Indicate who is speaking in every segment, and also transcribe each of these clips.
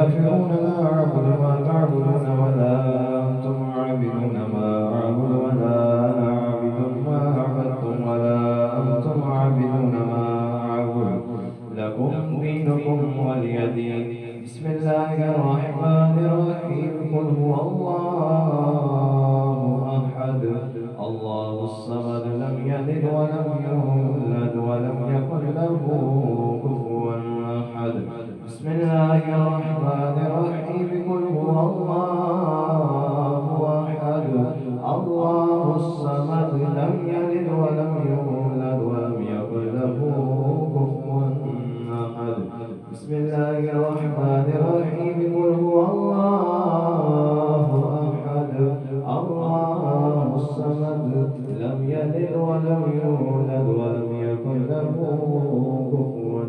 Speaker 1: الكافرون لا أعبد ما تعبدون ولا أنتم عابدون ما أعبد ولا أنا عابد ما عبدتم ولا أنتم عابدون ما أعبد لكم دينكم ولي دين. بسم الله الرحمن الرحيم. قل هو الله أحد الله الصمد لم يلد ولم يولد ولم يكن له كفوا أحد. بسم الله الرحمن الرحيم. قل هو الله أحد الله الصمد لم يلد ولم يولد ولم يكن له كفوا أحد. بسم الله الرحمن الرحيم. قل هو الله أحد الله الصمد لم يلد ولم يولد ولم يكن له كفوا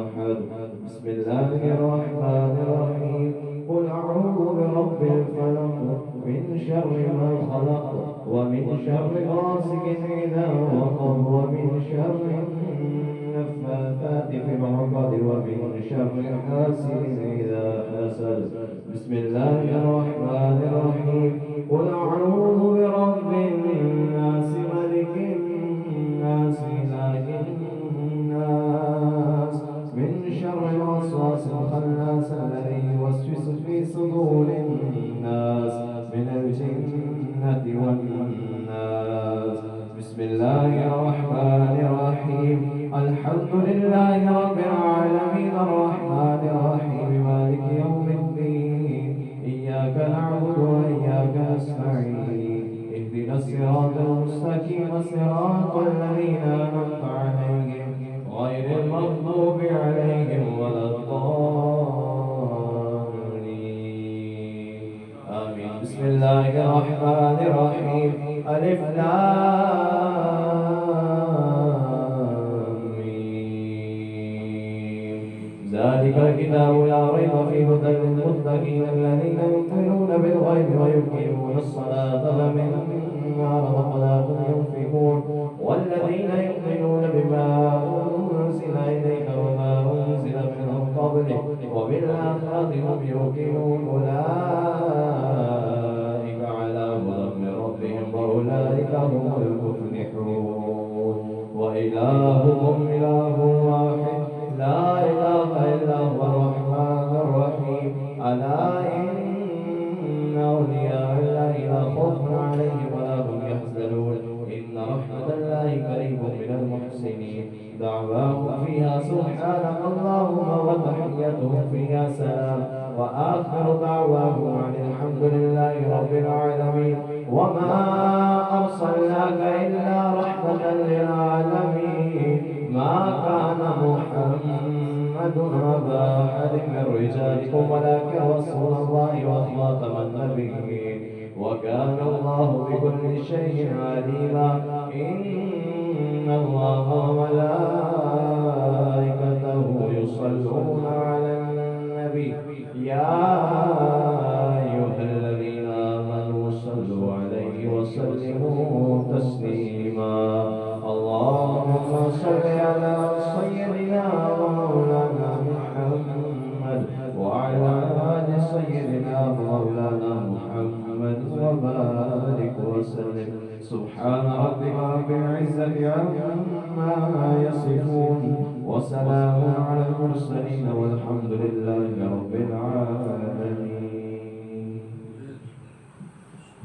Speaker 1: أحد. بسم الله الرحمن الرحيم. قل أعوذ برب الفلق من شر ما خلق ومن شر غاسق إذا وقب ومن شر النفاثات في العقد ومن شر حاسد إذا حسد. بسم الله الرحمن الرحيم. قل أعوذ برب الناس ملك الناس إله الناس من شر الوسواس الخناس الذي يوسوس في صدور الناس من الجنة والناس. بسم الله الرحمن الرحيم. الحمد لله رب العالمين الرحمن الرحيم مالك يوم الدين إياك نعبد وإياك نستعين اهدنا الصراط المستقيم صراط الذين أنعمت عليهم غير المغضوب عليهم ولا الضالين آمين. بسم الله الرحمن الرحيم. ألف لام ميم. ذلك الكتاب لا ريب فيه هدى للمتقين الذين يؤمنون بالغيب ويقيمون الصلاة ومما رزقناهم ينفقون والذين يؤمنون بما أنزل إليك وما أنزل من قبلك وبالآخرة هم يوقنون أولئك على هدى من ربهم وأولئك هم المفلحون. وإلهكم إله واحد لا إله إلا هو الرحمن الرحيم. ألا إن أولياء الله لا خوف عليهم ولا هم يحزنون إن رحمة الله قريب من المحسنين. دعواهم فيها سبحانك اللهم وتحيتهم فيها سلام وآخر دعواهم عن الحمد لله رب العالمين. وما أرسلناك إلا رحمة للعالمين. ما كان محمد أبا أحد من رجالكم ولكن رسول الله وخاتم النبيين وكان الله بكل شيء عليما. إن الله وملائكته يصلون على النبي يا أيها الذين آمنوا صلوا عليه وسلموا تسليما. اللهم صل على سيدنا ومولانا محمد وعلى آل سيدنا مولانا محمد وبارك وسلم. سبحان ربك رب العزة عما يصفون وسلام على المرسلين والحمد لله رب العالمين.